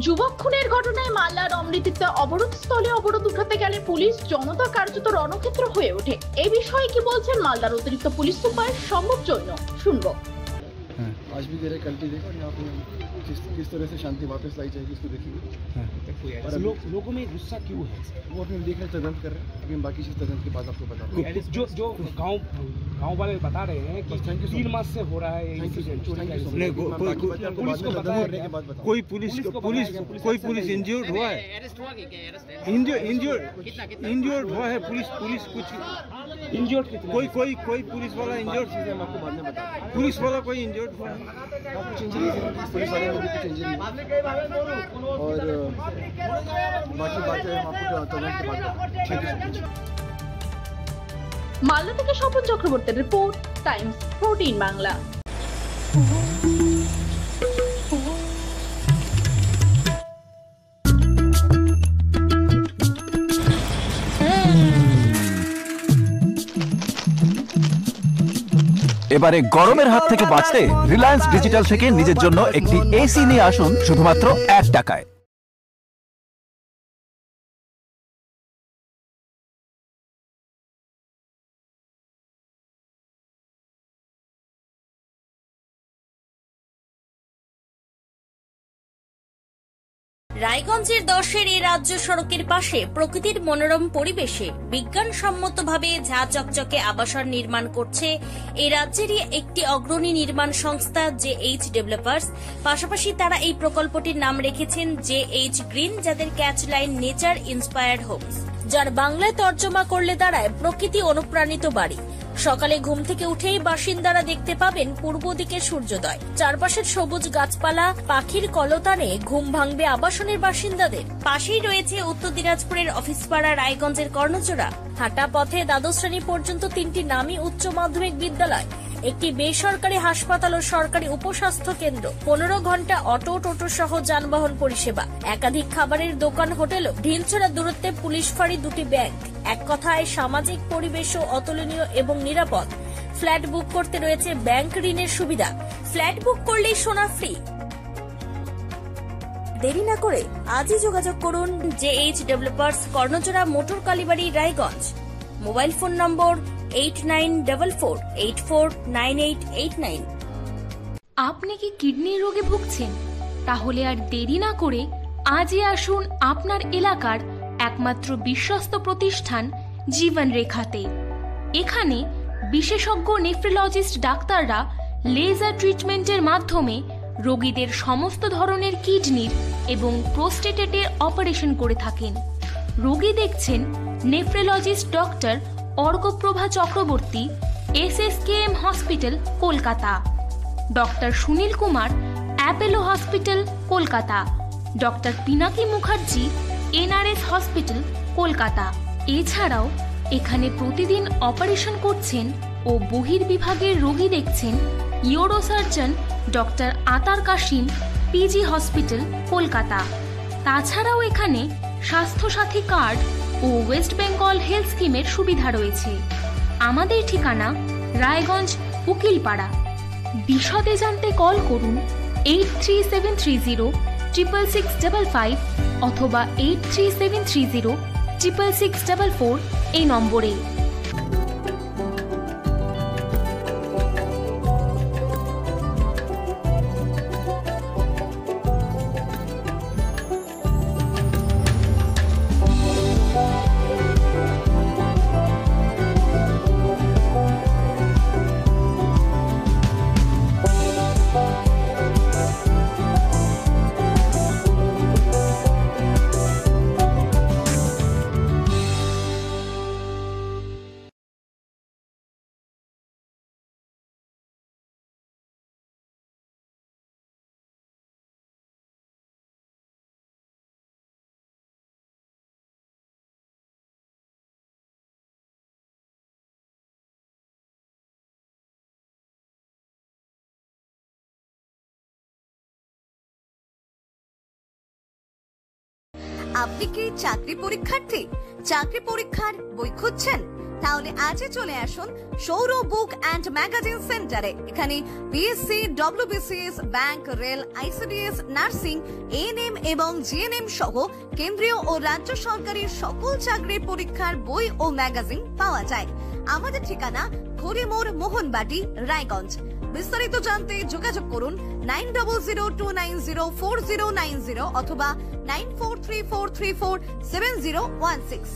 যুবক খুনের ঘটনায় মালদার অমৃতিতে অবরোধ স্থলে অবরোধ উঠাতে গেলে পুলিশ জনতা কার্যত রণক্ষেত্র হয়ে ওঠে। এই বিষয়ে কি বলছেন মালদার অতিরিক্ত পুলিশ সুপার সম্ভব জৈন, শুনবো। आज भी दे रहे, कल भी देखो, यहाँ पे किस तरह से शांति वापस लाई जाएगी इसको देखिए। लोगों में गुस्सा क्यों है? वो अपने देख रहे, तदंत कर रहे हैं। अभी हम बाकी चीज तदंत के बाद आपको बताते हैं। जो गांव वाले बता रहे हैं कि 3 मास से हो रहा है कोई पुलिस इंज्योर्ड हुआ है? इंज्योर्ड हुआ है पुलिस कुछ इंज्योर्ड? कोई पुलिस वाला इंज्योर्ड? हम आपको बाद में बताते हैं। पुलिस वाला कोई इंज्योर्ड हुआ है? कुछ इंजरी पुलिस वाले को भी कुछ इंजरी और बाकी बातें हम आपको तदंत के बाद बताते हैं। মালদা থেকে স্বপন চক্রবর্তীর রিপোর্ট, টাইমস 14 বাংলা। এবারে গরমের হাত থেকে বাঁচতে রিলায়েন্স ডিজিটাল থেকে নিজের জন্য একটি এসি নিয়ে আসুন শুধুমাত্র 1 টাকায়। রায়গঞ্জের 10-এর এই রাজ্য সড়কের পাশে প্রকৃতির মনোরম পরিবেশে বিজ্ঞানসম্মতভাবে ঝা চকচকে আবাসন নির্মাণ করছে এই রাজ্যেরই একটি অগ্রণী নির্মাণ সংস্থা জেএইচ ডেভেলপার্স। পাশাপাশি তারা এই প্রকল্পটির নাম রেখেছেন জেএইচ গ্রিন, যাদের catch line nature inspired homes, যার বাংলায় তর্জমা করলে দাঁড়ায় প্রকৃতি অনুপ্রাণিত বাড়ি। সকালে ঘুম থেকে উঠেই বাসিন্দারা দেখতে পাবেন পূর্ব দিকে সূর্যোদয়, চারপাশের সবুজ গাছপালা, পাখির কলতানে ঘুম ভাঙবে আবাসনের বাসিন্দাদের। পাশেই রয়েছে উত্তর দিনাজপুরের অফিসপাড়া রায়গঞ্জের কর্ণচূড়া। হাঁটা পথে দ্বাদশ শ্রেণী পর্যন্ত 3টি নামী উচ্চ মাধ্যমিক বিদ্যালয়, একটি বেসরকারি হাসপাতাল ও সরকারি উপস্বাস্থ্য কেন্দ্র, 15 ঘন্টা অটো টোটো সহ যানবাহন পরিষেবা, একাধিক খাবারের দোকান, হোটেলও, ঢিলছড়া দূরত্বে পুলিশ ফাঁড়ি, 2টি ব্যাংক। এক কথায় সামাজিক পরিবেশও অতুলনীয় এবং নিরাপদ। ফ্ল্যাট বুক করতে রয়েছে ব্যাংক ঋণের সুবিধা, ফ্ল্যাট বুক করলেই সোনা ফ্রি। দেরি না করে আজই যোগাযোগ করুন J H developers, Karnachura, motor Kalibari, Raiganj. Mobile phone number 8944849889। আপনি কি কিডনি রোগে ভুগছেন? তাহলে আর দেরি না করে আজই আসুন আপনার এলাকার একমাত্র বিশ্বস্ত প্রতিষ্ঠান জীবন রেখাতে। এখানে বিশেষজ্ঞ নেফ্রোলজিস্ট ডাক্তাররা লেজার ট্রিটমেন্টের মাধ্যমে রোগীদের সমস্ত ধরনের কিডনির এবং প্রোস্টেটের অপারেশন করে থাকেন। রোগী দেখছেন nephrologist doctor Arkaprava Chakraborty, SSKM hospital, Kolkata. Doctor Sunil Kumar, Apollo hospital, Kolkata. Doctor Pinaki Mukherjee, NRS hospital, Kolkata. এছাড়াও এখানে প্রতিদিন অপারেশন করছেন ও বহির্বিভাগের রোগী দেখছেন ইউরোসার্জন ডক্টর আতার কাশিম, PG হসপিটাল, কলকাতা। তাছাড়াও এখানে স্বাস্থ্যসাথী কার্ড ও ওয়েস্ট বেঙ্গল হেলথ স্কিমের সুবিধা রয়েছে। আমাদের ঠিকানা রায়গঞ্জ, উকিলপাড়া। বিশদে জানতে কল করুন 8373066655 অথবা 8373066644 এই নম্বরে। আপনি কি চাকরি পরীক্ষার্থী? চাকরি পরীক্ষার বই খুঁজছেন? তাহলে আজই চলে আসুন সৌর বুক অ্যান্ড ম্যাগাজিন সেন্টারে। এখানে BSc, WBCS, bank, rail, ICDS, nursing, ANM এবং জিএনএম সহ কেন্দ্রীয় ও রাজ্য সরকারের সকল চাকরির পরীক্ষার বই ও ম্যাগাজিন পাওয়া যায়। আমাদের ঠিকানা খড়িমোড়, মোহনবাটি, রায়গঞ্জ। বিস্তারিত জানতে যোগাযোগ করুন 9002904090 অথবা 9434347016।